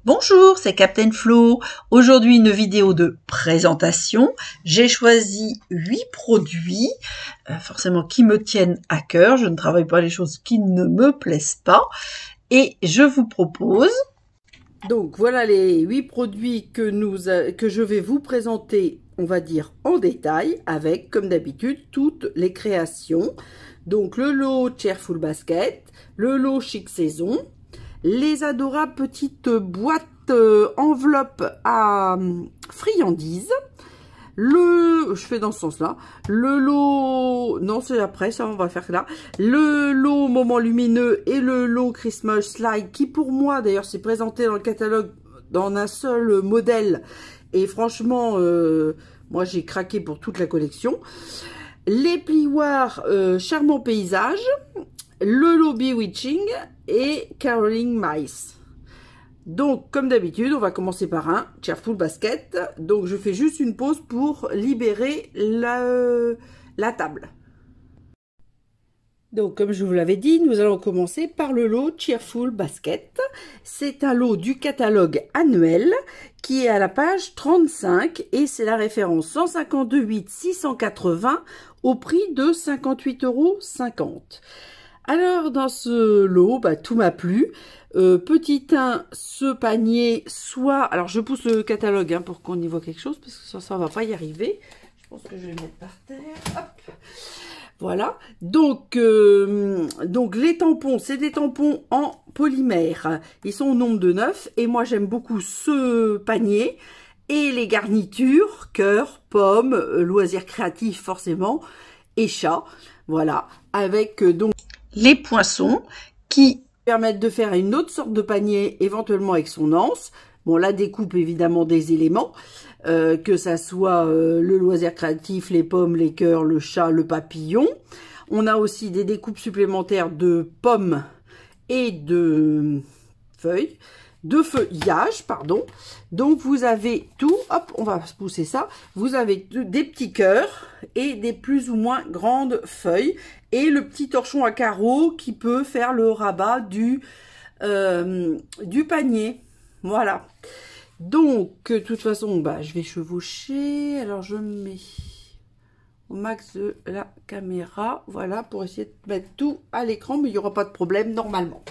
Bonjour, c'est Captain Flo. Aujourd'hui, une vidéo de présentation. J'ai choisi 8 produits, forcément qui me tiennent à cœur. Je ne travaille pas les choses qui ne me plaisent pas. Et je vous propose... Donc voilà les 8 produits que je vais vous présenter, on va dire en détail, avec comme d'habitude toutes les créations. Donc le lot Cheerful Basket, le lot Chic Saison, les adorables petites boîtes enveloppes à friandises, je fais dans ce sens-là, le lot, non c'est après, ça on va faire là, le lot Moment Lumineux et le lot Christmas Slide, qui pour moi d'ailleurs c'est présenté dans le catalogue dans un seul modèle, et franchement, moi j'ai craqué pour toute la collection. Les plioirs Charmant Paysage, le lot Bewitching et Caroling Mice. Donc, comme d'habitude, on va commencer par un Cheerful Basket. Donc, je fais juste une pause pour libérer la table. Donc, comme je vous l'avais dit, nous allons commencer par le lot Cheerful Basket. C'est un lot du catalogue annuel qui est à la page 35 et c'est la référence 152,8 680 au prix de 58,50 €. Alors, dans ce lot, tout m'a plu. Petit 1, ce panier, soit... Alors, je pousse le catalogue pour qu'on y voit quelque chose, parce que ça, on va pas y arriver. Je pense que je vais le mettre par terre. Hop. Voilà. Donc les tampons, c'est des tampons en polymère. Ils sont au nombre de 9. Et moi, j'aime beaucoup ce panier. Et les garnitures, cœur, pommes, loisirs créatifs, forcément, et chat. Voilà. Avec donc les poinçons qui permettent de faire une autre sorte de panier, éventuellement avec son anse. Bon, la découpe évidemment des éléments, que ça soit le loisir créatif, les pommes, les cœurs, le chat, le papillon. On a aussi des découpes supplémentaires de pommes et de feuilles, de feuillage, pardon. Donc vous avez tout, hop, on va pousser ça. Vous avez des petits cœurs et des plus ou moins grandes feuilles. Et le petit torchon à carreaux qui peut faire le rabat du panier. Voilà. Donc, de toute façon, je vais chevaucher. Alors, je mets au max de la caméra. Voilà, pour essayer de mettre tout à l'écran. Mais il n'y aura pas de problème, normalement.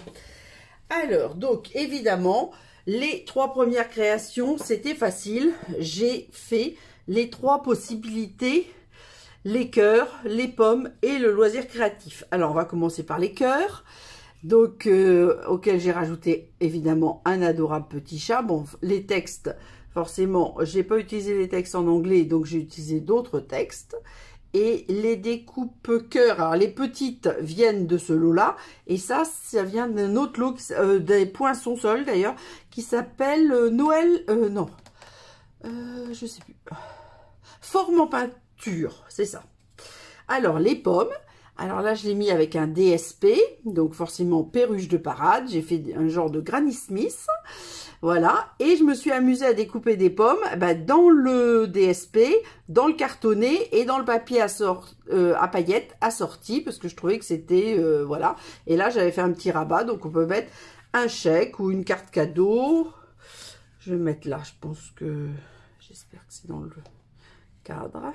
Alors, donc, évidemment, les 3 premières créations, c'était facile. J'ai fait les 3 possibilités. Les cœurs, les pommes et le loisir créatif. Alors, on va commencer par les cœurs. Donc, auquel j'ai rajouté évidemment un adorable petit chat. Bon, les textes, forcément, j'ai pas utilisé les textes en anglais, donc j'ai utilisé d'autres textes. Et les découpes cœurs, alors les petites viennent de ce lot-là. Et ça vient d'un autre lot, des poinçons seuls d'ailleurs, qui s'appelle Noël, non, je sais plus. Forme en peinture, c'est ça. Alors, les pommes. Alors là, je l'ai mis avec un DSP, donc forcément perruche de parade. J'ai fait un genre de Granny Smith. Voilà. Et je me suis amusée à découper des pommes dans le DSP, dans le cartonné et dans le papier à paillettes assorti, parce que je trouvais que c'était... voilà. Et là, j'avais fait un petit rabat, donc on peut mettre un chèque ou une carte cadeau. Je vais mettre là, je pense que... J'espère que c'est dans le cadre.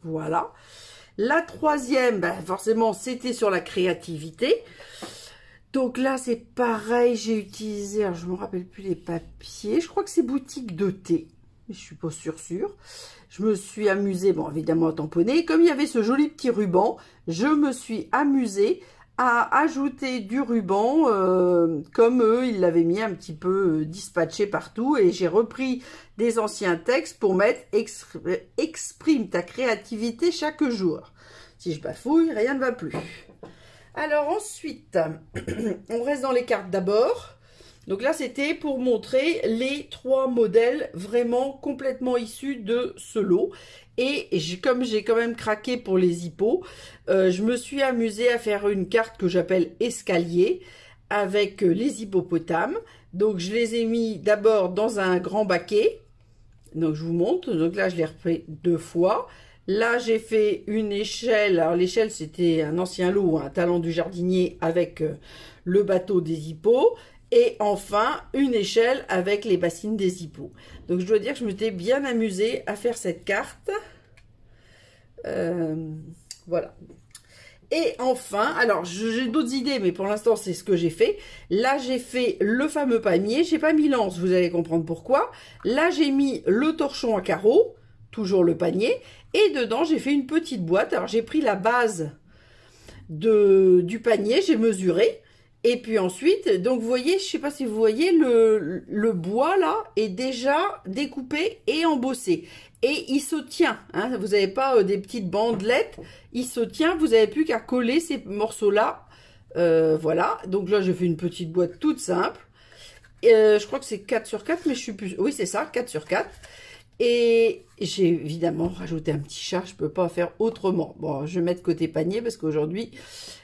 Voilà. La troisième, forcément, c'était sur la créativité. Donc là, c'est pareil, j'ai utilisé, alors je me rappelle plus les papiers. Je crois que c'est boutique de thé, mais je suis pas sûre. Je me suis amusée, bon, évidemment, à tamponner. Comme il y avait ce joli petit ruban, je me suis amusée à ajouter du ruban, comme eux, ils l'avaient mis un petit peu dispatché partout. Et j'ai repris des anciens textes pour mettre « Exprime ta créativité chaque jour ». Si je bafouille, rien ne va plus. Alors ensuite, on reste dans les cartes d'abord. Donc là, c'était pour montrer les 3 modèles vraiment complètement issus de ce lot. Et comme j'ai quand même craqué pour les hippos, je me suis amusée à faire une carte que j'appelle escalier avec les hippopotames. Donc je les ai mis d'abord dans un grand baquet. Donc je vous montre. Donc là, je l'ai refait 2 fois. Là, j'ai fait une échelle. Alors l'échelle, c'était un ancien lot, un talent du jardinier avec le bateau des hippos. Et enfin, une échelle avec les bassines des hippos. Donc, je dois dire que je m'étais bien amusée à faire cette carte. Voilà. Et enfin, alors j'ai d'autres idées, mais pour l'instant, c'est ce que j'ai fait. Là, j'ai fait le fameux panier. J'ai pas mis l'anse, vous allez comprendre pourquoi. Là, j'ai mis le torchon à carreaux, toujours le panier. Et dedans, j'ai fait une petite boîte. Alors, j'ai pris la base du panier, j'ai mesuré. Et puis ensuite, donc vous voyez, je sais pas si vous voyez, le bois là est déjà découpé et embossé. Et il se tient, hein, vous n'avez pas des petites bandelettes, il se tient, vous n'avez plus qu'à coller ces morceaux-là. Voilà, donc là j'ai fait une petite boîte toute simple. Je crois que c'est 4 sur 4, mais je suis plus... Oui, c'est ça, 4 sur 4. Et j'ai évidemment rajouté un petit chat, je ne peux pas faire autrement. Bon, je vais mettre côté panier parce qu'aujourd'hui,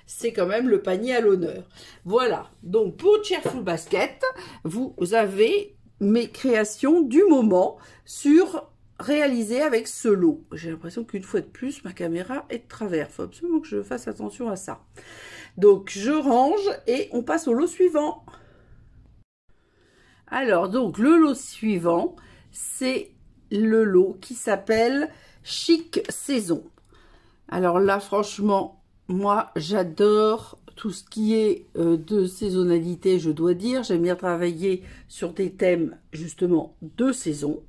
c'est quand même le panier à l'honneur. Voilà, donc pour Cheerful Basket, vous avez mes créations du moment réalisées avec ce lot. J'ai l'impression qu'une fois de plus, ma caméra est de travers. Il faut absolument que je fasse attention à ça. Donc, je range et on passe au lot suivant. Alors, donc, le lot suivant, c'est le lot qui s'appelle Chic Saison. Alors là, franchement, moi, j'adore tout ce qui est de saisonnalité, je dois dire. J'aime bien travailler sur des thèmes, justement, de saison.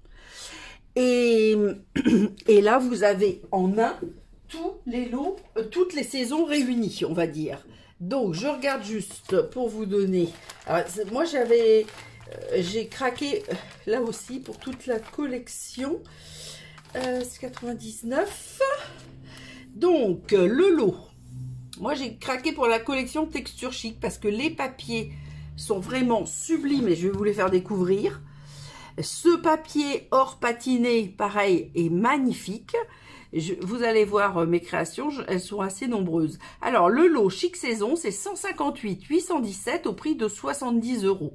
Et là, vous avez en un tous les lots, toutes les saisons réunies, on va dire. Donc, je regarde juste pour vous donner. Alors, moi, j'ai craqué là aussi pour toute la collection. C'est 99. Donc, le lot. Moi, j'ai craqué pour la collection Texture Chic parce que les papiers sont vraiment sublimes et je vais vous les faire découvrir. Ce papier or patiné, pareil, est magnifique. Vous allez voir mes créations, elles sont assez nombreuses. Alors, le lot Chic Saison, c'est 158 817 au prix de 70 €.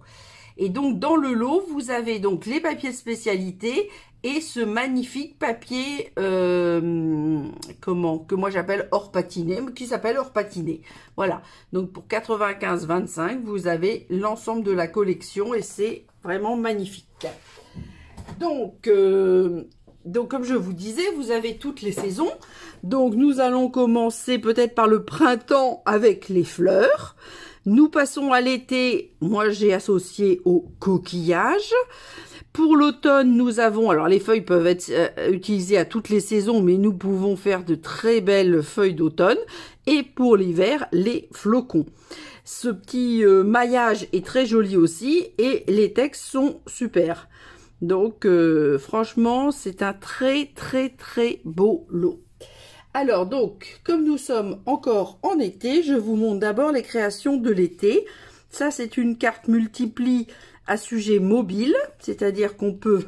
Et donc, dans le lot, vous avez donc les papiers spécialité et ce magnifique papier, que moi j'appelle or patiné, qui s'appelle or patiné. Voilà. Donc, pour 95,25, vous avez l'ensemble de la collection et c'est vraiment magnifique. Donc, comme je vous disais, vous avez toutes les saisons. Donc, nous allons commencer peut-être par le printemps avec les fleurs. Nous passons à l'été, moi j'ai associé au coquillage. Pour l'automne, nous avons, alors les feuilles peuvent être utilisées à toutes les saisons, mais nous pouvons faire de très belles feuilles d'automne. Et pour l'hiver, les flocons. Ce petit maillage est très joli aussi et les textes sont super. Donc franchement, c'est un très beau lot. Alors donc, comme nous sommes encore en été, je vous montre d'abord les créations de l'été. Ça, c'est une carte multiplie à sujet mobile, c'est-à-dire qu'on peut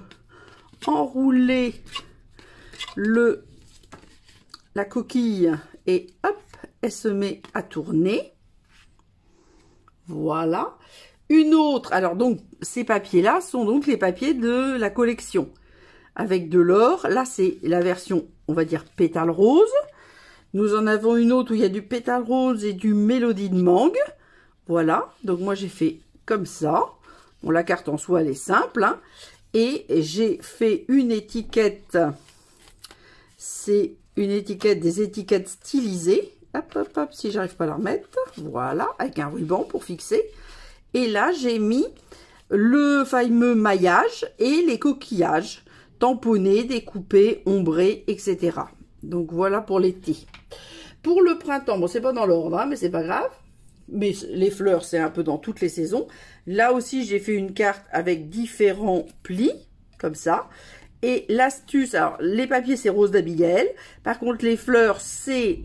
enrouler la coquille et hop, elle se met à tourner. Voilà. Une autre, alors donc, ces papiers-là sont donc les papiers de la collection. Avec de l'or, là c'est la version, on va dire, pétale rose. Nous en avons une autre où il y a du pétale rose et du mélodie de mangue. Voilà, donc moi j'ai fait comme ça. Bon, la carte en soi, elle est simple, hein. Et j'ai fait une étiquette, c'est une étiquette, des étiquettes stylisées. Hop, hop, hop, si j'arrive pas à la remettre. Voilà, avec un ruban pour fixer. Et là, j'ai mis le fameux maillage et les coquillages tamponnés, découpés, ombrés, etc. Donc, voilà pour l'été. Pour le printemps, bon, c'est pas dans l'ordre, hein, mais c'est pas grave. Mais les fleurs, c'est un peu dans toutes les saisons. Là aussi, j'ai fait une carte avec différents plis, comme ça. Et l'astuce, alors, les papiers, c'est Rose d'Abigail. Par contre, les fleurs, c'est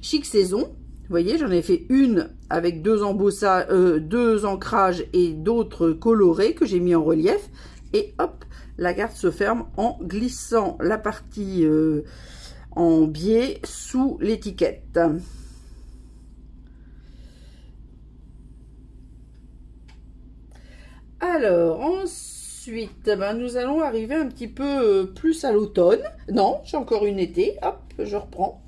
Chic Saison. Vous voyez, j'en ai fait une avec deux ancrages et d'autres colorés que j'ai mis en relief. Et hop, la carte se ferme en glissant la partie en biais sous l'étiquette. Alors, ensuite, ben, nous allons arriver un petit peu plus à l'automne. Non, j'ai encore une été. Hop, je reprends.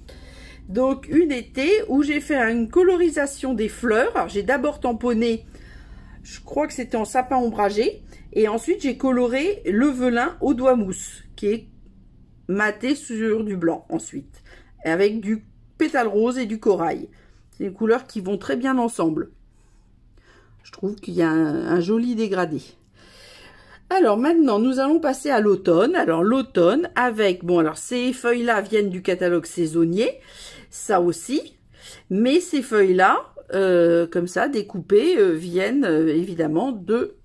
Donc une été où j'ai fait une colorisation des fleurs. Alors j'ai d'abord tamponné, je crois que c'était en sapin ombragé. Et ensuite j'ai coloré le velin au doigt mousse qui est maté sur du blanc ensuite. Avec du pétale rose et du corail. C'est des couleurs qui vont très bien ensemble. Je trouve qu'il y a un joli dégradé. Alors maintenant, nous allons passer à l'automne. Alors l'automne avec, bon alors ces feuilles-là viennent du catalogue saisonnier, ça aussi. Mais ces feuilles-là, comme ça, découpées, viennent évidemment de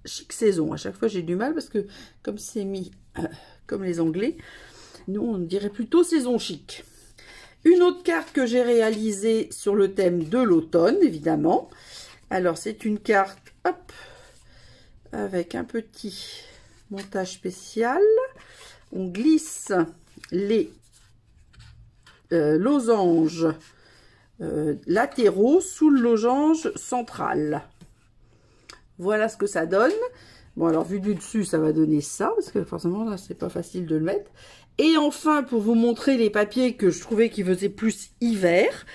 Chic Saison. À chaque fois j'ai du mal parce que comme c'est mis comme les Anglais, nous on dirait plutôt Saison Chic. Une autre carte que j'ai réalisée sur le thème de l'automne, évidemment. Alors c'est une carte, hop, avec un petit montage spécial. On glisse les losanges latéraux sous le losange central. Voilà ce que ça donne. Bon, alors vu du dessus, ça va donner ça, parce que forcément, là, c'est pas facile de le mettre. Et enfin, pour vous montrer les papiers que je trouvais qui faisaient plus hiver.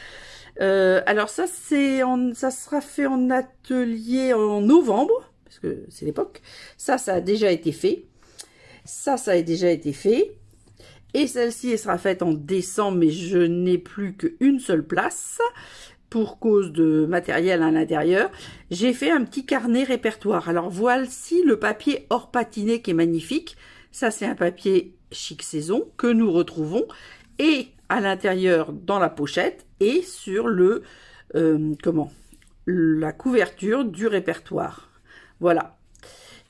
Alors ça, ça sera fait en atelier en novembre, parce que c'est l'époque. Ça a déjà été fait. Ça a déjà été fait. Et celle-ci, elle sera faite en décembre, mais je n'ai plus qu'une seule place pour cause de matériel à l'intérieur. J'ai fait un petit carnet répertoire. Alors voici le papier hors patiné qui est magnifique. Ça, c'est un papier Chic Saison que nous retrouvons et à l'intérieur dans la pochette et sur le la couverture du répertoire. Voilà.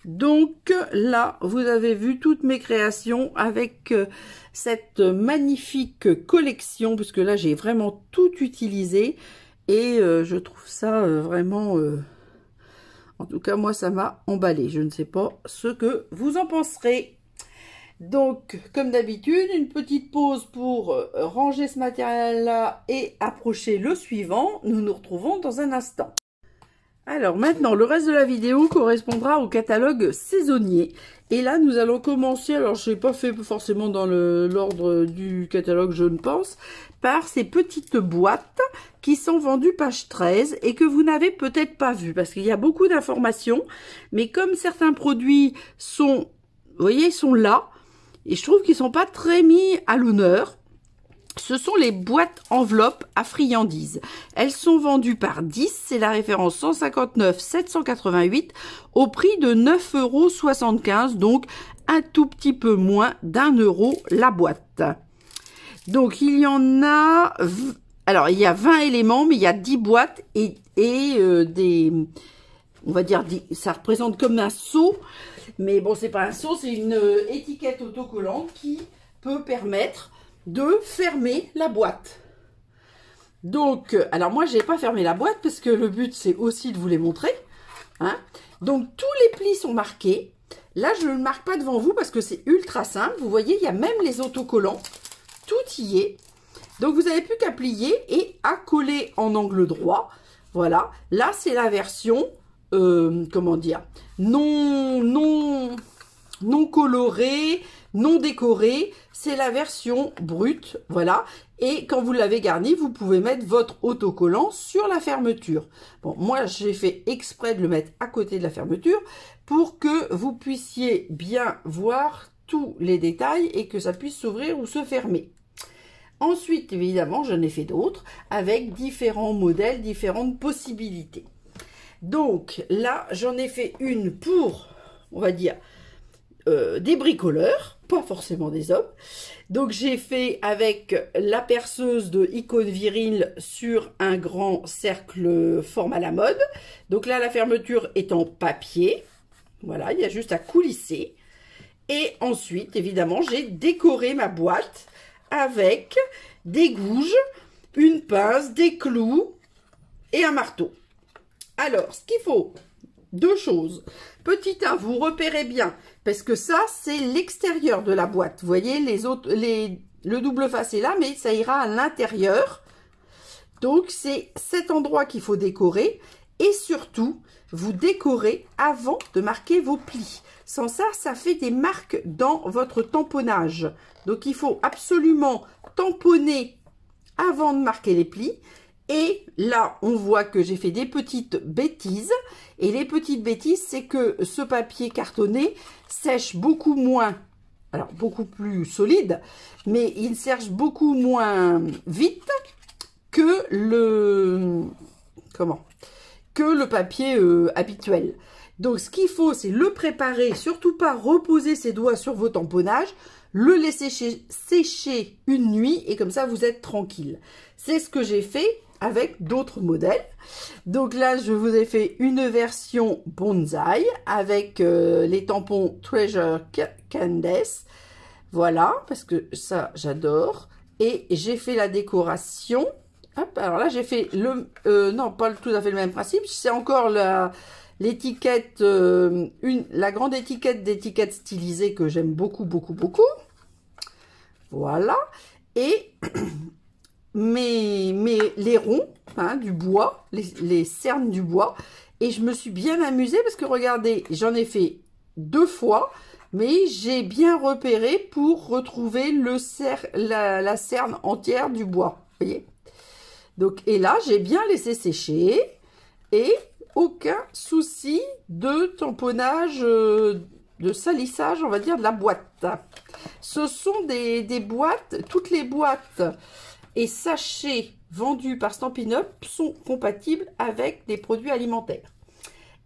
Donc là, vous avez vu toutes mes créations avec cette magnifique collection, puisque là, j'ai vraiment tout utilisé et je trouve ça vraiment... en tout cas, moi, ça m'a emballé. Je ne sais pas ce que vous en penserez. Donc, comme d'habitude, une petite pause pour ranger ce matériel-là et approcher le suivant. Nous nous retrouvons dans un instant. Alors maintenant, le reste de la vidéo correspondra au catalogue saisonnier. Et là, nous allons commencer, alors je n'ai pas fait forcément dans l'ordre du catalogue, je ne pense, par ces petites boîtes qui sont vendues page 13 et que vous n'avez peut-être pas vues, parce qu'il y a beaucoup d'informations, mais comme certains produits sont, vous voyez, sont là, et je trouve qu'ils ne sont pas très mis à l'honneur. Ce sont les boîtes enveloppes à friandises. Elles sont vendues par 10, c'est la référence 159 788 au prix de 9,75 €, donc un tout petit peu moins d'1 € la boîte. Donc il y en a, alors il y a 20 éléments, mais il y a 10 boîtes et des, on va dire, ça représente comme un seau, mais bon c'est pas un seau, c'est une étiquette autocollante qui peut permettre de fermer la boîte. Donc, alors moi, j'ai pas fermé la boîte parce que le but, c'est aussi de vous les montrer. Hein. Donc, tous les plis sont marqués. Là, je ne le marque pas devant vous parce que c'est ultra simple. Vous voyez, il y a même les autocollants. Tout y est. Donc, vous n'avez plus qu'à plier et à coller en angle droit. Voilà. Là, c'est la version, comment dire, non colorée, non décorée. C'est la version brute, voilà. Et quand vous l'avez garni, vous pouvez mettre votre autocollant sur la fermeture. Bon, moi, j'ai fait exprès de le mettre à côté de la fermeture pour que vous puissiez bien voir tous les détails et que ça puisse s'ouvrir ou se fermer. Ensuite, évidemment, j'en ai fait d'autres avec différents modèles, différentes possibilités. Donc, là, j'en ai fait une pour, on va dire, des bricoleurs, pas forcément des hommes. Donc j'ai fait avec la perceuse de Icône Viril sur un grand cercle forme à la mode. Donc là la fermeture est en papier. Voilà, il y a juste à coulisser. Et ensuite évidemment j'ai décoré ma boîte avec des gouges, une pince, des clous et un marteau. Alors ce qu'il faut, deux choses. Petit 1, vous repérez bien, parce que ça, c'est l'extérieur de la boîte. Vous voyez, le double face est là, mais ça ira à l'intérieur. Donc, c'est cet endroit qu'il faut décorer. Et surtout, vous décorez avant de marquer vos plis. Sans ça, ça fait des marques dans votre tamponnage. Donc, il faut absolument tamponner avant de marquer les plis. Et là, on voit que j'ai fait des petites bêtises. Et les petites bêtises, c'est que ce papier cartonné sèche beaucoup moins, alors beaucoup plus solide, mais il sèche beaucoup moins vite que le papier habituel. Donc, ce qu'il faut, c'est le préparer, surtout pas reposer ses doigts sur vos tamponnages, le laisser sécher une nuit et comme ça, vous êtes tranquille. C'est ce que j'ai fait avec d'autres modèles. Donc là, je vous ai fait une version bonsaï avec les tampons Treasure Candace. Voilà, parce que ça, j'adore. Et j'ai fait la décoration. Hop, alors là, j'ai fait le... non, pas tout à fait le même principe. C'est encore l'étiquette, la grande étiquette d'étiquette stylisée que j'aime beaucoup, beaucoup, beaucoup. Voilà. Et... mais les ronds du bois, les cernes du bois, et je me suis bien amusée parce que regardez, j'en ai fait 2 fois, mais j'ai bien repéré pour retrouver la cerne entière du bois, voyez. Donc, et là, j'ai bien laissé sécher et aucun souci de tamponnage, de salissage, on va dire, de la boîte. Ce sont des boîtes, toutes les boîtes et sachets vendus par Stampin' Up sont compatibles avec des produits alimentaires.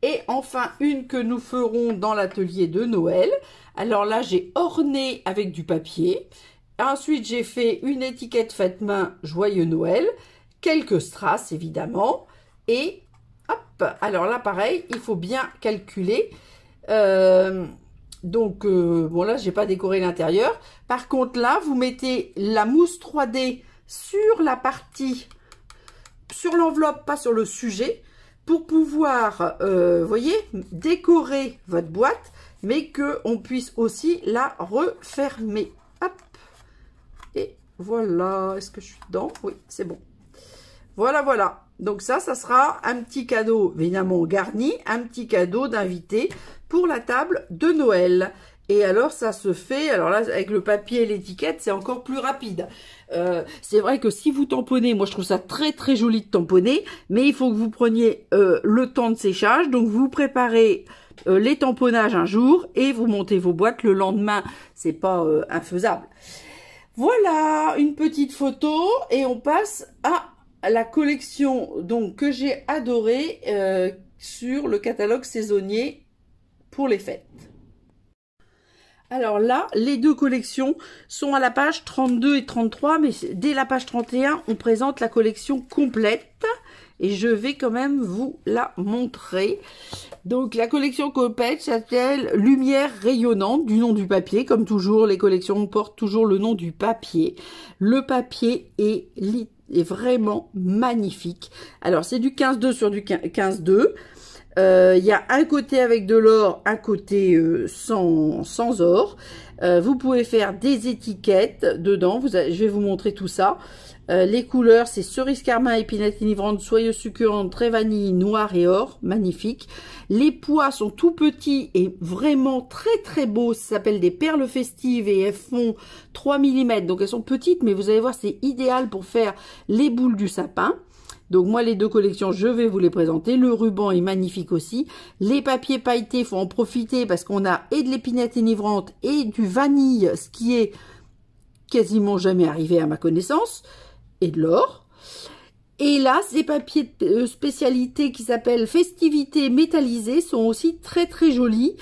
Et enfin, une que nous ferons dans l'atelier de Noël. Alors là, j'ai orné avec du papier. Ensuite, j'ai fait une étiquette faite main Joyeux Noël. Quelques strass, évidemment. Et hop, alors là, pareil, il faut bien calculer. Bon là, j'ai pas décoré l'intérieur. Par contre, là, vous mettez la mousse 3D sur la partie, sur l'enveloppe, pas sur le sujet, pour pouvoir, voyez, décorer votre boîte, mais qu'on puisse aussi la refermer. Hop. Et voilà. Est-ce que je suis dedans? Oui, c'est bon. Voilà, voilà. Donc ça sera un petit cadeau, évidemment garni, un petit cadeau d'invité pour la table de Noël. Et alors, ça se fait, alors là, avec le papier et l'étiquette, c'est encore plus rapide. C'est vrai que si vous tamponnez, moi je trouve ça très très joli de tamponner, mais il faut que vous preniez le temps de séchage. Donc, vous préparez les tamponnages un jour et vous montez vos boîtes le lendemain. C'est pas infaisable. Voilà, une petite photo et on passe à la collection donc que j'ai adorée sur le catalogue saisonnier pour les fêtes. Alors là, les deux collections sont à la page 32 et 33, mais dès la page 31, on présente la collection complète. Et je vais quand même vous la montrer. Donc la collection complète s'appelle Lumière rayonnante, du nom du papier. Comme toujours, les collections portent toujours le nom du papier. Le papier est vraiment magnifique. Alors c'est du 15-2 sur du 15-2. Il y a un côté avec de l'or, un côté sans or. Vous pouvez faire des étiquettes dedans. Je vais vous montrer tout ça. Les couleurs, c'est cerise carmin, épinette enivrante, soyeuse succulente, très vanille, noir et or. Magnifique. Les pois sont tout petits et vraiment très très beaux. Ça s'appelle des perles festives et elles font 3 mm. Donc elles sont petites, mais vous allez voir, c'est idéal pour faire les boules du sapin. Donc moi, les deux collections, je vais vous les présenter. Le ruban est magnifique aussi. Les papiers pailletés, il faut en profiter parce qu'on a et de l'épinette enivrante et du vanille, ce qui est quasiment jamais arrivé à ma connaissance, et de l'or. Et là, ces papiers de spécialité qui s'appellent Festivités métallisées sont aussi très très jolis.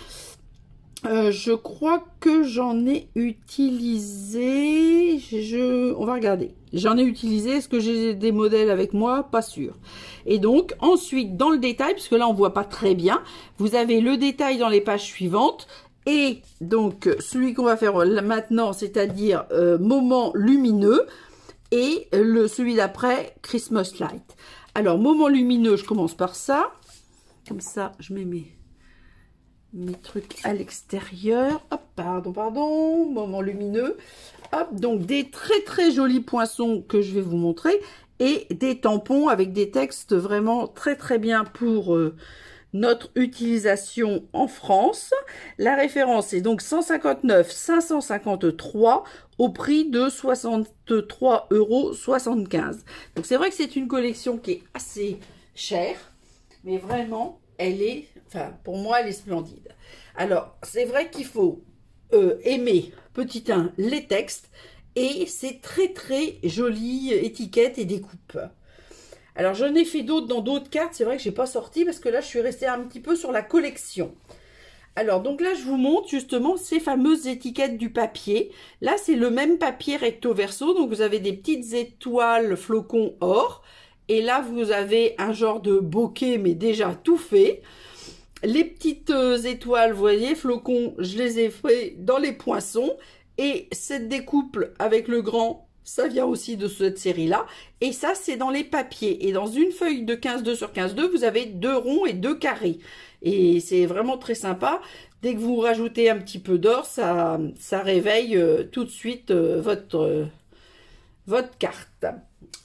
Je crois que j'en ai utilisé, on va regarder. J'en ai utilisé, est-ce que j'ai des modèles avec moi? Pas sûr. Et donc, ensuite, dans le détail, puisque là, on voit pas très bien, vous avez le détail dans les pages suivantes. Et donc, celui qu'on va faire maintenant, c'est-à-dire moment lumineux, et celui d'après, Christmas Light. Alors, moment lumineux, je commence par ça. Comme ça, je mets mes trucs à l'extérieur. Hop, pardon, moment lumineux. Hop, donc des très très jolis poinçons que je vais vous montrer. et des tampons avec des textes vraiment très très bien pour notre utilisation en France. La référence est donc 159 553 au prix de 63,75 €. Donc c'est vrai que c'est une collection qui est assez chère, mais vraiment elle est, enfin pour moi elle est splendide. Alors c'est vrai qu'il faut aimer, petit 1, les textes, et c'est très très jolie étiquette et découpe. Alors j'en ai fait d'autres dans d'autres cartes, c'est vrai que j'ai pas sorti parce que là je suis restée un petit peu sur la collection. Alors donc là je vous montre justement ces fameuses étiquettes du papier. Là c'est le même papier recto verso, donc vous avez des petites étoiles flocons or, et là vous avez un genre de bokeh mais déjà tout fait. Les petites étoiles, vous voyez, flocons, je les ai fait dans les poinçons. Et cette découpe avec le grand, ça vient aussi de cette série-là. Et ça, c'est dans les papiers. Et dans une feuille de 15,2 sur 15,2, vous avez 2 ronds et 2 carrés. Et c'est vraiment très sympa. Dès que vous rajoutez un petit peu d'or, ça réveille tout de suite votre carte.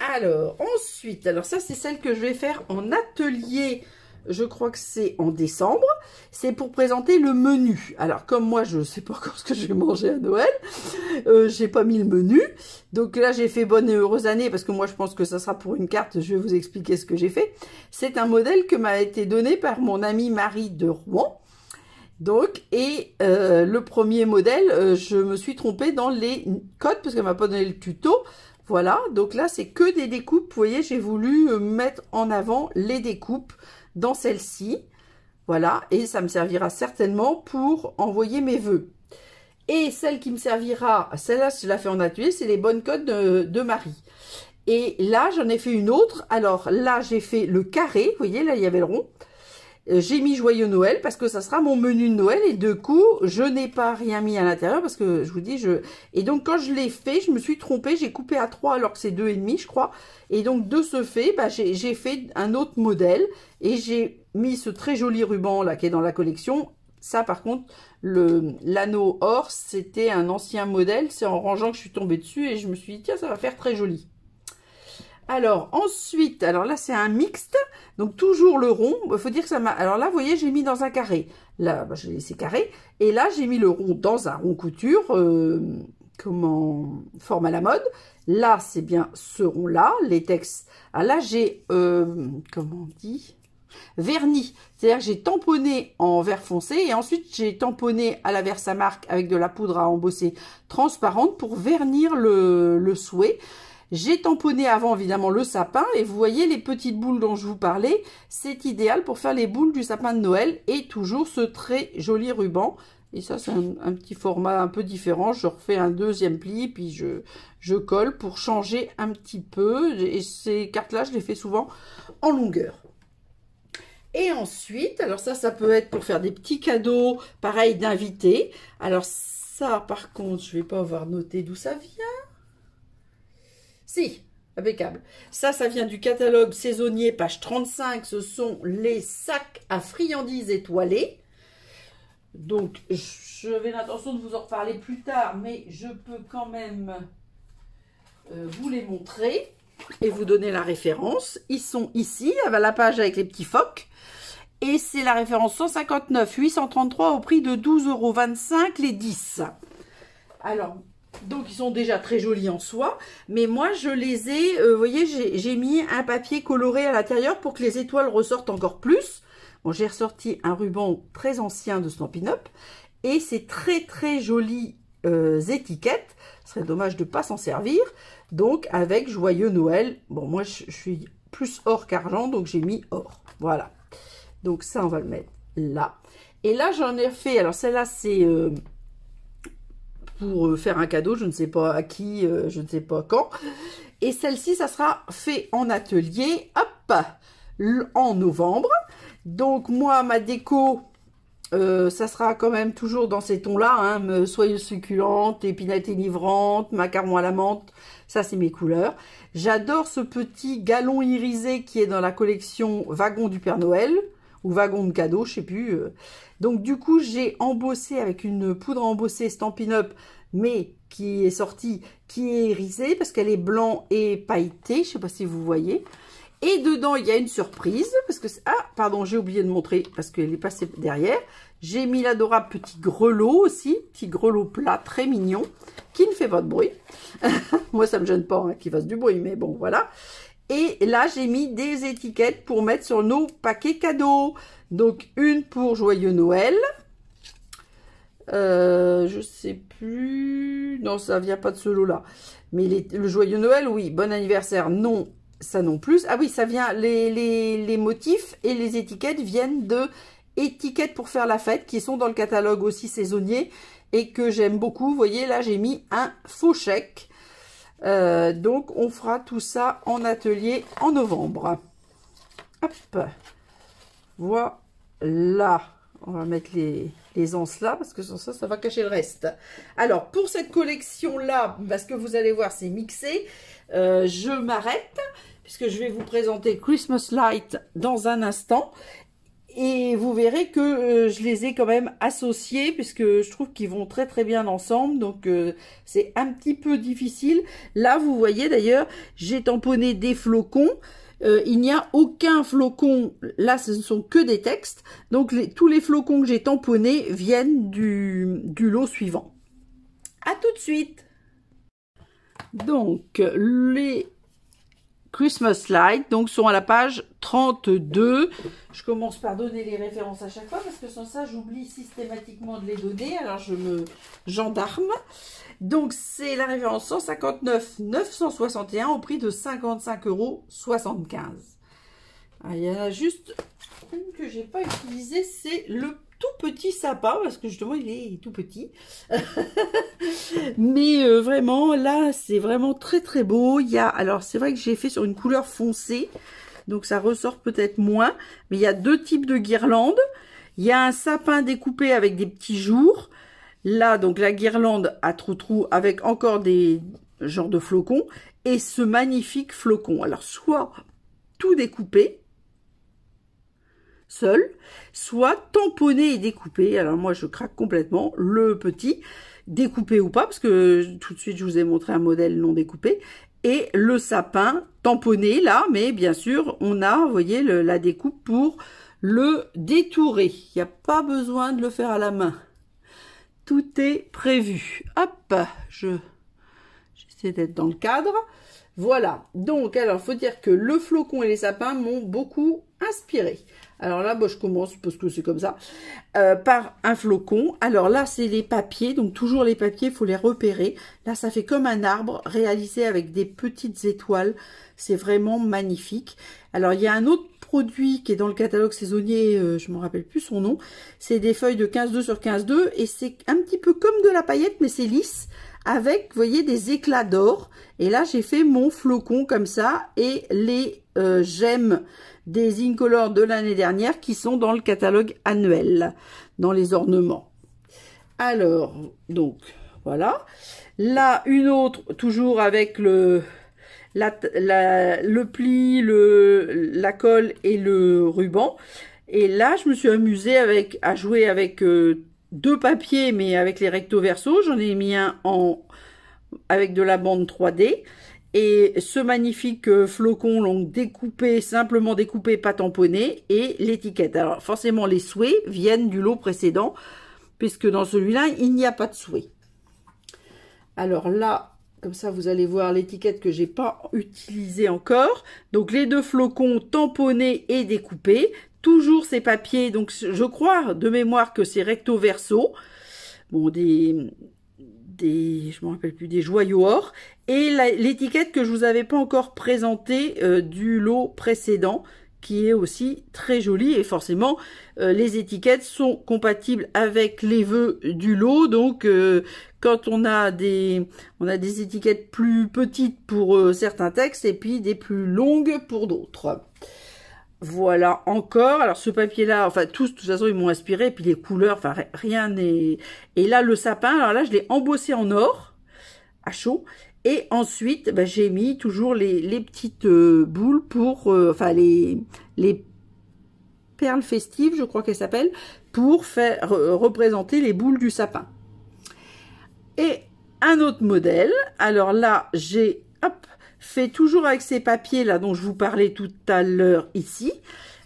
Alors, ensuite, alors ça, c'est celle que je vais faire en atelier. Je crois que c'est en décembre. C'est pour présenter le menu. Alors, comme moi, je ne sais pas encore ce que je vais manger à Noël, j'ai pas mis le menu. Donc là, j'ai fait bonne et heureuse année parce que moi, je pense que ça sera pour une carte. Je vais vous expliquer ce que j'ai fait. C'est un modèle que m'a été donné par mon amie Marie de Rouen. Donc, et le premier modèle, je me suis trompée dans les codes parce qu'elle m'a pas donné le tuto. Voilà, donc là, c'est que des découpes. Vous voyez, j'ai voulu mettre en avant les découpes dans celle-ci. Voilà, et ça me servira certainement pour envoyer mes vœux. Et celle qui me servira, celle-là, je la fais en atelier, c'est les bonnes codes de Marie. Et là, j'en ai fait une autre. Alors là, j'ai fait le carré. Vous voyez, là, il y avait le rond. J'ai mis Joyeux Noël parce que ça sera mon menu de Noël. Et de coup, je n'ai pas rien mis à l'intérieur parce que je vous dis, Et donc, quand je l'ai fait, je me suis trompée. J'ai coupé à 3 alors que c'est 2,5, je crois. Et donc, de ce fait, bah, j'ai fait un autre modèle. Et j'ai mis ce très joli ruban là qui est dans la collection. Ça, par contre, l'anneau or, c'était un ancien modèle. C'est en rangeant que je suis tombée dessus et je me suis dit, tiens, ça va faire très joli. Alors, ensuite, alors là, c'est un mixte. Donc, toujours le rond. Il faut dire que ça m'a... Alors là, vous voyez, j'ai mis dans un carré. Là, bah, j'ai laissé carré. Et là, j'ai mis le rond dans un rond couture. Forme à la mode. Là, c'est bien ce rond-là. Les textes. Ah, là, j'ai... comment on dit ? Vernis. C'est-à-dire que j'ai tamponné en vert foncé. Et ensuite, j'ai tamponné à la Versamark avec de la poudre à embosser transparente pour vernir le souhait. J'ai tamponné avant évidemment le sapin et vous voyez les petites boules dont je vous parlais, c'est idéal pour faire les boules du sapin de Noël et toujours ce très joli ruban. Et ça c'est un petit format un peu différent, je refais un deuxième pli puis je colle pour changer un petit peu et ces cartes là je les fais souvent en longueur. Et ensuite, alors ça peut être pour faire des petits cadeaux, pareil d'invités. Alors ça par contre je vais pas avoir noté d'où ça vient. Si, impeccable. Ça vient du catalogue saisonnier, page 35. Ce sont les sacs à friandises étoilés. Donc, j'avais l'intention de vous en reparler plus tard, mais je peux quand même vous les montrer et vous donner la référence. Ils sont ici, à la page avec les petits phoques. Et c'est la référence 159 833 au prix de 12,25 € les 10. Alors... donc, ils sont déjà très jolis en soi. Mais moi, je les ai... vous voyez, j'ai mis un papier coloré à l'intérieur pour que les étoiles ressortent encore plus. Bon, j'ai ressorti un ruban très ancien de Stampin' Up. Et c'est très, très jolies étiquettes. Ce serait dommage de ne pas s'en servir. Donc, avec Joyeux Noël. Bon, moi, je suis plus or qu'argent, donc j'ai mis or. Voilà. Donc, ça, on va le mettre là. Et là, j'en ai fait... alors, celle-là, c'est... pour faire un cadeau, je ne sais pas à qui, je ne sais pas quand. Et celle-ci, ça sera fait en atelier, hop, en novembre. Donc, moi, ma déco, ça sera quand même toujours dans ces tons-là, hein, soyeuse succulente, épinette enivrante, macaron à la menthe, ça, c'est mes couleurs. J'adore ce petit galon irisé qui est dans la collection Wagon du Père Noël, ou Wagon de cadeau, je sais plus. Donc, du coup, j'ai embossé avec une poudre embossée Stampin' Up mais qui est sortie, qui est irisée parce qu'elle est blanc et pailleté. Je sais pas si vous voyez. Et dedans, il y a une surprise parce que ah pardon, j'ai oublié de montrer parce qu'elle est passée derrière. J'ai mis l'adorable petit grelot aussi, petit grelot plat très mignon qui ne fait pas de bruit. Moi, ça me gêne pas hein, qu'il fasse du bruit, mais bon, voilà. Et là, j'ai mis des étiquettes pour mettre sur nos paquets cadeaux. Donc, une pour Joyeux Noël. Je sais plus. Non, ça vient pas de ce lot-là. Mais le Joyeux Noël, oui. Bon anniversaire, non. Ça non plus. Ah oui, ça vient. Les motifs et les étiquettes viennent de étiquettes pour faire la fête qui sont dans le catalogue aussi saisonnier et que j'aime beaucoup. Vous voyez, là, j'ai mis un faux chèque. Donc, on fera tout ça en atelier en novembre. Hop. Voilà. On va mettre les anses là parce que sans ça, ça va cacher le reste. Alors, pour cette collection-là, parce que vous allez voir, c'est mixé, je m'arrête puisque je vais vous présenter Christmas Light dans un instant. Et vous verrez que je les ai quand même associés puisque je trouve qu'ils vont très très bien ensemble. Donc c'est un petit peu difficile. Là vous voyez d'ailleurs j'ai tamponné des flocons. Il n'y a aucun flocon. Là ce ne sont que des textes. Donc tous les flocons que j'ai tamponnés viennent du lot suivant. À tout de suite. Donc les Christmas Light, donc sont à la page 32. Je commence par donner les références à chaque fois parce que sans ça j'oublie systématiquement de les donner, alors je me gendarme. Donc c'est la référence 159 961 au prix de 55,75 €. Il y en a juste une que j'ai pas utilisée, c'est le tout petit sapin parce que justement il est tout petit. Mais vraiment là c'est vraiment très très beau. Il y a, alors c'est vrai que j'ai fait sur une couleur foncée donc ça ressort peut-être moins, mais il y a deux types de guirlandes. Il y a un sapin découpé avec des petits jours. Là donc la guirlande à trou avec encore des genres de flocons et ce magnifique flocon. Alors soit tout découpé seul, soit tamponné et découpé. Alors moi je craque complètement le petit, découpé ou pas, parce que tout de suite je vous ai montré un modèle non découpé, et le sapin tamponné là, mais bien sûr on a, vous voyez, la découpe pour le détourer. Il n'y a pas besoin de le faire à la main. Tout est prévu. Hop, j'essaie d'être dans le cadre. Voilà, donc alors faut dire que le flocon et les sapins m'ont beaucoup inspiré. Alors là, bon, je commence, parce que c'est comme ça, par un flocon. Alors là, c'est les papiers, donc toujours les papiers, il faut les repérer. Là, ça fait comme un arbre réalisé avec des petites étoiles. C'est vraiment magnifique. Alors, il y a un autre produit qui est dans le catalogue saisonnier, je ne me rappelle plus son nom. C'est des feuilles de 15,2 sur 15,2 et c'est un petit peu comme de la paillette, mais c'est lisse, avec, vous voyez, des éclats d'or. Et là, j'ai fait mon flocon comme ça et les gemmes des Incolor de l'année dernière qui sont dans le catalogue annuel, dans les ornements. Alors, donc, voilà. Là, une autre, toujours avec le pli, la colle et le ruban. Et là, je me suis amusée à jouer avec deux papiers, mais avec les recto verso. J'en ai mis un avec de la bande 3D. Et ce magnifique flocon donc découpé, simplement découpé, pas tamponné, et l'étiquette. Alors forcément les souhaits viennent du lot précédent, puisque dans celui-là, il n'y a pas de souhait. Alors là, comme ça vous allez voir l'étiquette que j'ai pas utilisée encore. Donc les deux flocons tamponnés et découpés. Toujours ces papiers, donc je crois de mémoire que c'est recto verso. Bon, je me rappelle plus, des joyaux or, et l'étiquette que je vous avais pas encore présentée du lot précédent, qui est aussi très jolie, et forcément les étiquettes sont compatibles avec les vœux du lot. Donc quand on a des étiquettes plus petites pour certains textes et puis des plus longues pour d'autres. Voilà encore. Alors ce papier là, enfin tous de toute façon ils m'ont inspiré, et puis les couleurs, enfin rien n'est. Et là le sapin, alors là je l'ai embossé en or à chaud, et ensuite bah, j'ai mis toujours les petites boules pour enfin les perles festives, je crois qu'elles s'appellent, pour faire représenter les boules du sapin. Et un autre modèle. Alors là, j'ai fait toujours avec ces papiers là dont je vous parlais tout à l'heure ici.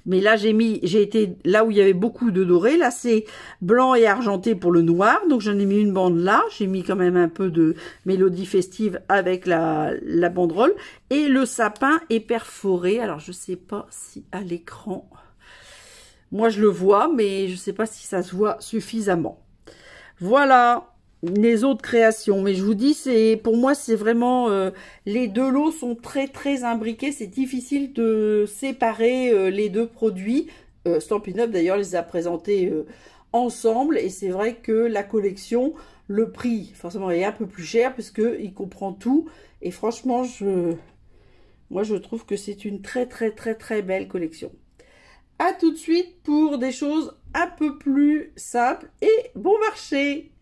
Mais là, j'ai été là où il y avait beaucoup de doré. Là, c'est blanc et argenté pour le noir. Donc, j'en ai mis une bande là. J'ai mis quand même un peu de mélodie festive avec la banderole. Et le sapin est perforé. Alors, je sais pas si à l'écran, moi, je le vois, mais je sais pas si ça se voit suffisamment. Voilà les autres créations, mais je vous dis, pour moi c'est vraiment les deux lots sont très imbriqués, c'est difficile de séparer les deux produits. Stampin' Up d'ailleurs les a présentés ensemble, et c'est vrai que la collection, le prix forcément est un peu plus cher puisque il comprend tout, et franchement moi je trouve que c'est une très belle collection. À tout de suite pour des choses un peu plus simples et bon marché.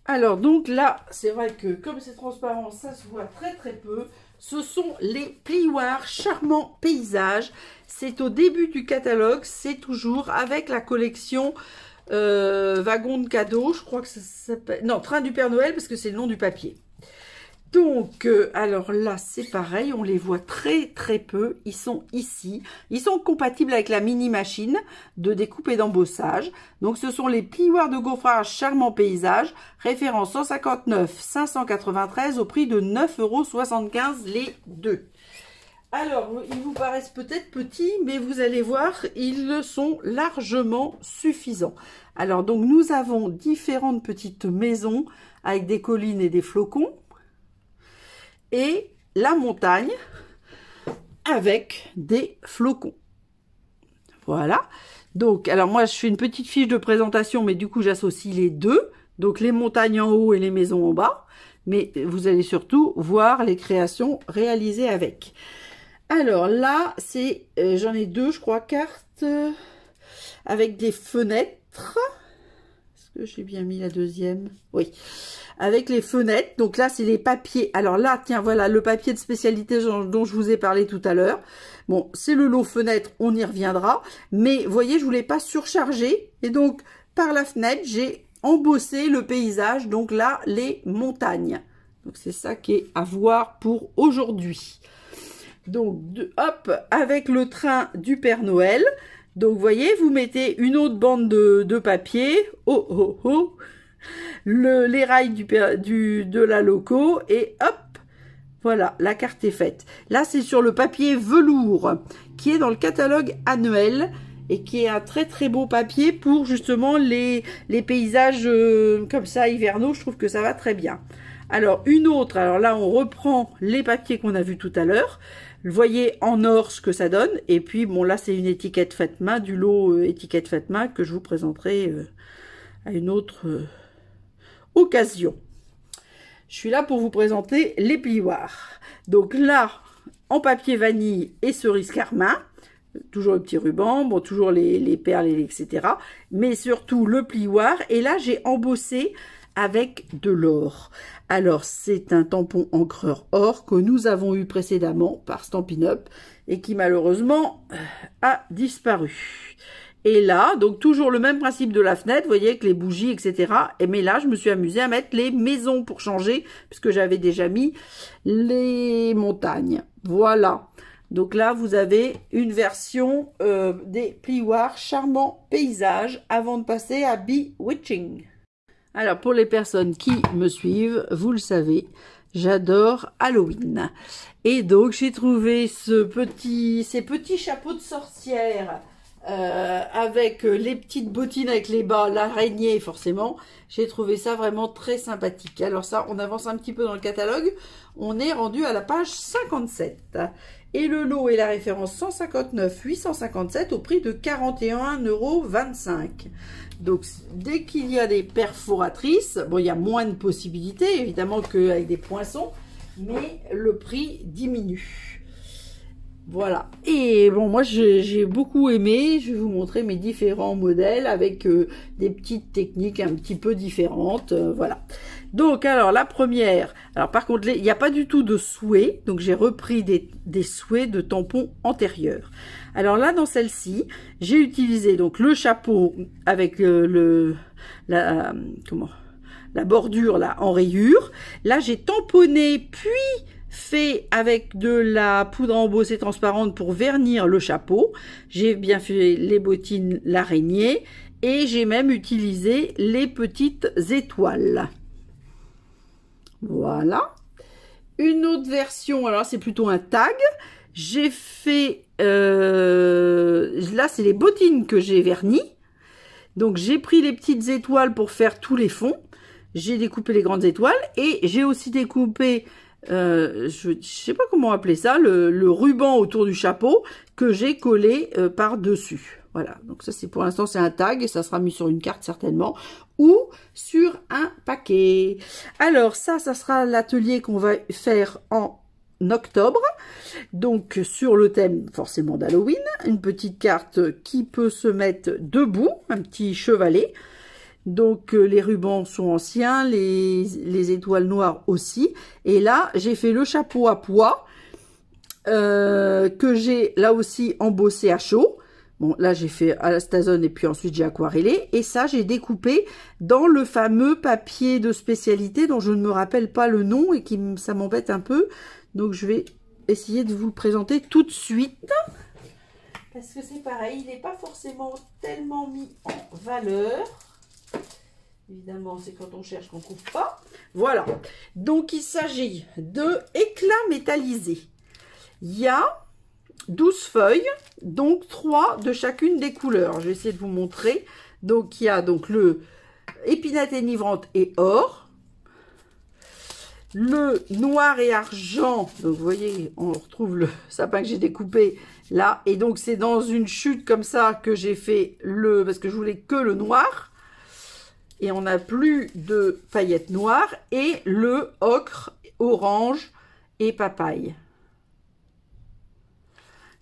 Alors donc là, c'est vrai que comme c'est transparent, ça se voit très peu. Ce sont les plioirs Charmant Paysage. C'est au début du catalogue, c'est toujours avec la collection Wagon de cadeaux. Je crois que ça s'appelle... Non, Train du Père Noël, parce que c'est le nom du papier. Donc, alors là, c'est pareil, on les voit très peu. Ils sont ici. Ils sont compatibles avec la mini machine de découpe et d'embossage. Donc, ce sont les plioirs de gaufrage Charmant Paysage, référence 159 593 au prix de 9,75 € les deux. Alors, ils vous paraissent peut-être petits, mais vous allez voir, ils sont largement suffisants. Alors, donc, nous avons différentes petites maisons avec des collines et des flocons. Et la montagne avec des flocons. Voilà. Donc, alors moi, je fais une petite fiche de présentation, mais du coup, j'associe les deux. Donc, les montagnes en haut et les maisons en bas. Mais vous allez surtout voir les créations réalisées avec. Alors là, c'est, j'en ai deux, je crois, cartes avec des fenêtres. Est-ce que j'ai bien mis la deuxième? Oui. Avec les fenêtres. Donc là, c'est les papiers. Alors là, tiens, voilà, le papier de spécialité dont je vous ai parlé tout à l'heure. Bon, c'est le lot fenêtre, on y reviendra. Mais, vous voyez, je voulais pas surcharger. Et donc, par la fenêtre, j'ai embossé le paysage. Donc là, les montagnes. Donc, c'est ça qui est à voir pour aujourd'hui. Donc, hop, avec le train du Père Noël. Donc, vous voyez, vous mettez une autre bande de papier. Les rails de la loco, et hop, voilà, la carte est faite. Là, c'est sur le papier velours qui est dans le catalogue annuel et qui est un très beau papier pour justement les paysages comme ça hivernaux. Je trouve que ça va très bien. Alors, une autre, alors là, on reprend les papiers qu'on a vus tout à l'heure. Vous voyez en or ce que ça donne. Et puis, bon, là, c'est une étiquette faite main, du lot étiquette faite main que je vous présenterai à une autre occasion. Je suis là pour vous présenter les plioirs. Donc là, en papier vanille et cerise carmin, toujours le petit ruban, bon, toujours les perles, etc. Mais surtout le plioir. Et là, j'ai embossé avec de l'or. Alors, c'est un tampon encreur or que nous avons eu précédemment par Stampin' Up et qui malheureusement a disparu. Et là, donc toujours le même principe de la fenêtre, vous voyez, avec les bougies, etc. Mais là, je me suis amusée à mettre les maisons pour changer, puisque j'avais déjà mis les montagnes. Voilà. Donc là, vous avez une version des plioirs Charmant Paysage avant de passer à Bewitching. Alors, pour les personnes qui me suivent, vous le savez, j'adore Halloween. Et donc, j'ai trouvé ces petits chapeaux de sorcière avec les petites bottines avec les bas, l'araignée forcément. J'ai trouvé ça vraiment très sympathique. Alors ça, on avance un petit peu dans le catalogue. On est rendu à la page 57. Et le lot est la référence 159 857 au prix de 41,25 €. Donc, dès qu'il y a des perforatrices, bon, il y a moins de possibilités, évidemment, qu'avec des poinçons, mais le prix diminue. Voilà. Et bon, moi, j'ai beaucoup aimé. Je vais vous montrer mes différents modèles avec des petites techniques un petit peu différentes. Voilà. Donc, alors, la première. Alors, par contre, il n'y a pas du tout de souhait. Donc, j'ai repris des souhaits de tampons antérieurs. Alors là, dans celle-ci, j'ai utilisé donc le chapeau avec la la bordure là en rayures. Là, j'ai tamponné puis fait avec de la poudre à embosser transparente pour vernir le chapeau. J'ai bien fait les bottines l'araignée et j'ai même utilisé les petites étoiles. Voilà. Une autre version, alors c'est plutôt un tag. J'ai fait, là c'est les bottines que j'ai vernies. Donc j'ai pris les petites étoiles pour faire tous les fonds. J'ai découpé les grandes étoiles et j'ai aussi découpé, je sais pas comment appeler ça, le ruban autour du chapeau que j'ai collé par-dessus. Voilà, donc ça c'est pour l'instant c'est un tag et ça sera mis sur une carte certainement ou sur un paquet. Alors ça sera l'atelier qu'on va faire en octobre, donc sur le thème forcément d'Halloween, une petite carte qui peut se mettre debout, un petit chevalet. Donc les rubans sont anciens, les étoiles noires aussi. Et là, j'ai fait le chapeau à pois que j'ai là aussi embossé à chaud. Bon, là j'ai fait à la stazone et puis ensuite j'ai aquarellé. Et ça, j'ai découpé dans le fameux papier de spécialité dont je ne me rappelle pas le nom et ça m'embête un peu. Donc je vais essayer de vous le présenter tout de suite. Parce que c'est pareil, il n'est pas forcément tellement mis en valeur. Évidemment, c'est quand on cherche qu'on ne trouve pas. Voilà. Donc, il s'agit de éclats métallisés. Il y a 12 feuilles, donc 3 de chacune des couleurs. Je vais essayer de vous montrer. Donc, il y a donc le épinette enivrante et or. Le noir et argent. Donc, vous voyez, on retrouve le sapin que j'ai découpé là. Et donc, c'est dans une chute comme ça que j'ai fait parce que je voulais que le noir. Et on n'a plus de paillettes noires et le ocre, orange et papaye.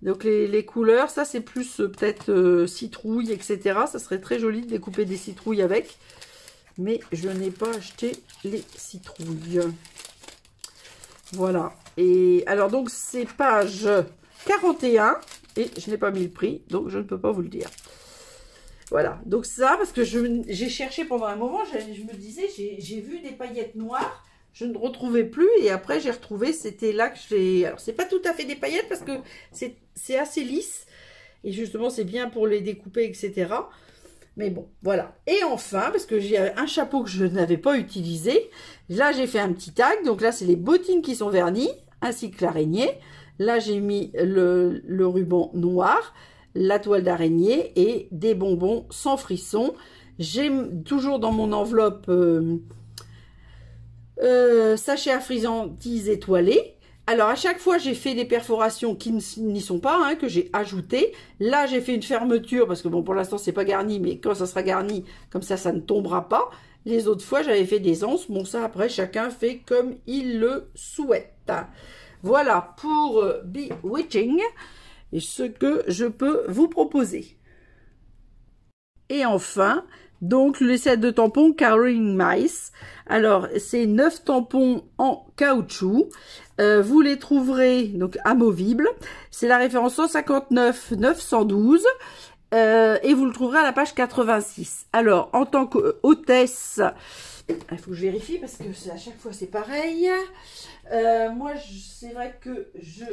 Donc les couleurs, ça c'est plus peut-être citrouille, etc. Ça serait très joli de découper des citrouilles avec. Mais je n'ai pas acheté les citrouilles. Voilà. Et alors donc c'est page 41 et je n'ai pas mis le prix, donc je ne peux pas vous le dire. Voilà, donc ça, parce que j'ai cherché pendant un moment, je me disais, j'ai vu des paillettes noires, je ne retrouvais plus, et après j'ai retrouvé, c'était là que j'ai... Alors, c'est pas tout à fait des paillettes, parce que c'est assez lisse, et justement, c'est bien pour les découper, etc. Mais bon, voilà. Et enfin, parce que j'ai un chapeau que je n'avais pas utilisé, là, j'ai fait un petit tag, donc là, c'est les bottines qui sont vernies, ainsi que l'araignée. Là, j'ai mis le ruban noir, la toile d'araignée et des bonbons sans frisson. J'ai toujours dans mon enveloppe sachet à friandises étoilées. Alors à chaque fois j'ai fait des perforations qui n'y sont pas, hein, que j'ai ajoutées. Là j'ai fait une fermeture parce que bon pour l'instant c'est pas garni, mais quand ça sera garni comme ça ne tombera pas. Les autres fois j'avais fait des anses. Bon ça après chacun fait comme il le souhaite. Voilà pour Bewitching. Et ce que je peux vous proposer. Et enfin, donc les sets de tampons Caroline Mice. Alors, c'est 9 tampons en caoutchouc. Vous les trouverez donc amovibles. C'est la référence 159 912. Et vous le trouverez à la page 86. Alors, en tant qu'hôtesse, il faut que je vérifie parce que à chaque fois c'est pareil. Moi, c'est vrai que je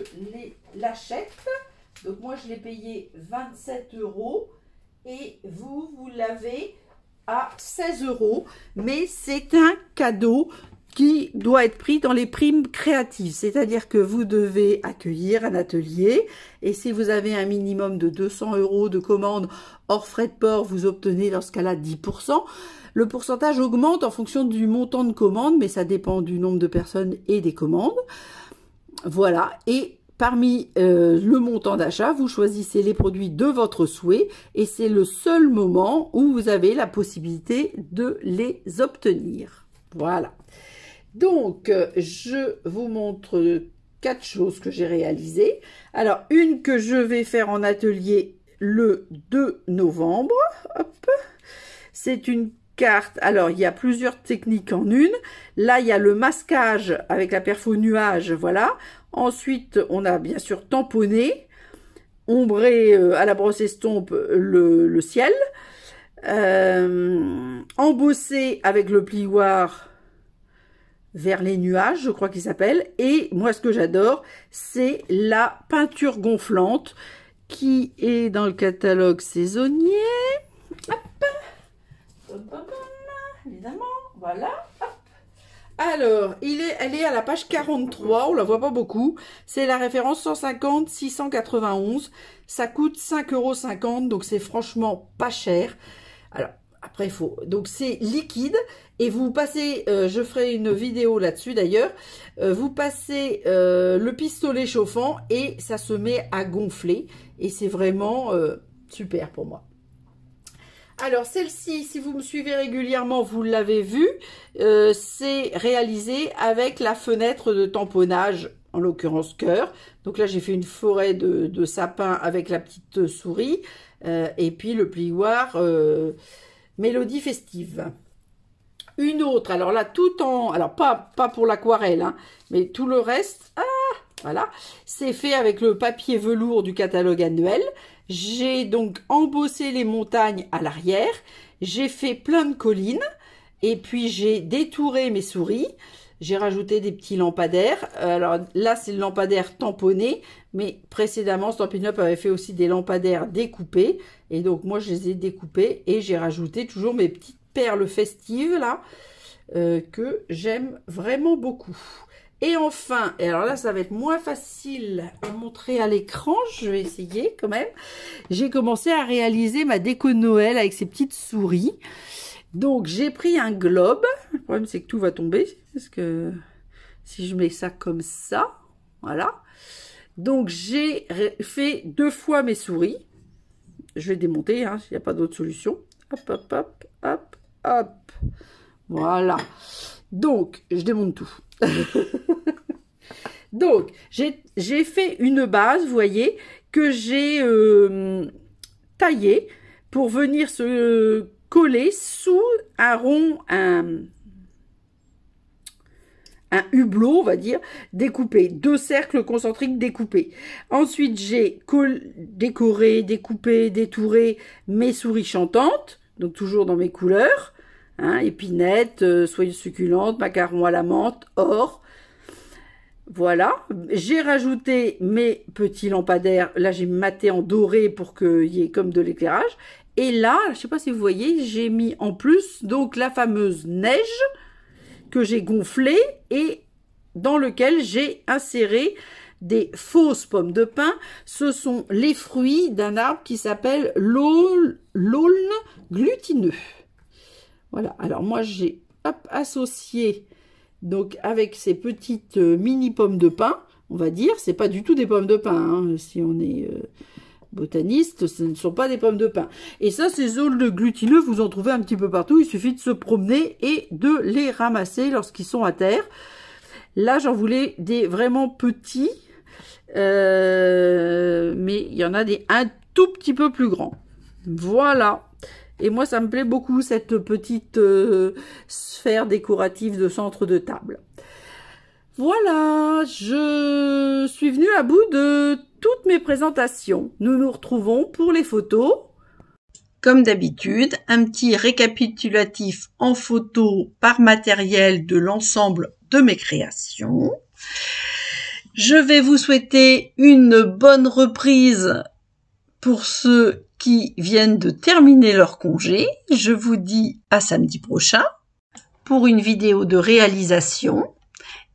l'achète. Donc moi je l'ai payé 27 € et vous l'avez à 16 €. Mais c'est un cadeau qui doit être pris dans les primes créatives. C'est-à-dire que vous devez accueillir un atelier et si vous avez un minimum de 200 € de commande hors frais de port, vous obtenez dans ce cas-là 10%. Le pourcentage augmente en fonction du montant de commande, mais ça dépend du nombre de personnes et des commandes. Voilà, et parmi le montant d'achat, vous choisissez les produits de votre souhait et c'est le seul moment où vous avez la possibilité de les obtenir. Voilà. Donc, je vous montre 4 choses que j'ai réalisées. Alors, une que je vais faire en atelier le 2 novembre. Hop. C'est une carte. Alors, il y a plusieurs techniques en une. Là, il y a le masquage avec la perfo nuage, voilà. Ensuite, on a bien sûr tamponné, ombré à la brosse estompe le ciel. embossé avec le plioir vers les nuages, je crois qu'il s'appelle. Et moi, ce que j'adore, c'est la peinture gonflante qui est dans le catalogue saisonnier. Hop. Évidemment, voilà. Hop. Alors, elle est à la page 43, on la voit pas beaucoup. C'est la référence 150 691. Ça coûte 5,50 €, donc c'est franchement pas cher. Alors, après, il faut... Donc, c'est liquide. Et vous passez, je ferai une vidéo là-dessus d'ailleurs, vous passez le pistolet chauffant et ça se met à gonfler. Et c'est vraiment super pour moi. Alors, celle-ci, si vous me suivez régulièrement, vous l'avez vu, c'est réalisé avec la fenêtre de tamponnage, en l'occurrence cœur. Donc là, j'ai fait une forêt de sapin avec la petite souris et puis le plioir Mélodie festive. Une autre, alors là, tout en... Alors, pas pour l'aquarelle, hein, mais tout le reste, voilà, c'est fait avec le papier velours du catalogue annuel. J'ai donc embossé les montagnes à l'arrière. J'ai fait plein de collines. Et puis, j'ai détouré mes souris. J'ai rajouté des petits lampadaires. Alors là, c'est le lampadaire tamponné. Mais précédemment, Stampin' Up avait fait aussi des lampadaires découpés. Et donc, moi, je les ai découpés. Et j'ai rajouté toujours mes petites perles festives, là, que j'aime vraiment beaucoup. Et enfin, et alors là, ça va être moins facile à montrer à l'écran. Je vais essayer quand même. J'ai commencé à réaliser ma déco de Noël avec ces petites souris. Donc, j'ai pris un globe. Le problème, c'est que tout va tomber. Parce que si je mets ça comme ça, voilà. Donc, j'ai fait 2 fois mes souris. Je vais démonter, hein, s'il n'y a pas d'autre solution. Hop, hop, hop, hop, hop. Voilà. Donc, je démonte tout. Donc, j'ai fait une base, vous voyez, que j'ai taillée pour venir se coller sous un rond, un hublot, on va dire, découpé. 2 cercles concentriques découpés. Ensuite, j'ai décoré, découpé, détouré mes souris chantantes, donc toujours dans mes couleurs. Hein, épinettes, soyeuses succulentes, macarons à la menthe, or. Voilà. J'ai rajouté mes petits lampadaires. Là, j'ai maté en doré pour qu'il y ait comme de l'éclairage. Et là, je ne sais pas si vous voyez, j'ai mis en plus donc la fameuse neige que j'ai gonflée et dans lequel j'ai inséré des fausses pommes de pin. Ce sont les fruits d'un arbre qui s'appelle l'aulne glutineux. Voilà, alors moi j'ai associé donc avec ces petites mini pommes de pin, on va dire, c'est pas du tout des pommes de pin, hein, si on est botaniste, ce ne sont pas des pommes de pin. Et ça, ces aulnes glutineux, vous en trouvez un petit peu partout, il suffit de se promener et de les ramasser lorsqu'ils sont à terre. Là, j'en voulais des vraiment petits, mais il y en a des un tout petit peu plus grands. Voilà. Et moi, ça me plaît beaucoup, cette petite sphère décorative de centre de table. Voilà, je suis venue à bout de toutes mes présentations. Nous nous retrouvons pour les photos. Comme d'habitude, un petit récapitulatif en photo par matériel de l'ensemble de mes créations. Je vais vous souhaiter une bonne reprise pour ceux qui viennent de terminer leur congé. Je vous dis à samedi prochain pour une vidéo de réalisation.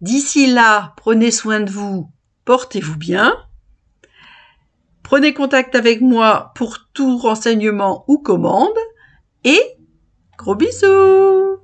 D'ici là, prenez soin de vous, portez-vous bien. Prenez contact avec moi pour tout renseignement ou commande. Et gros bisous!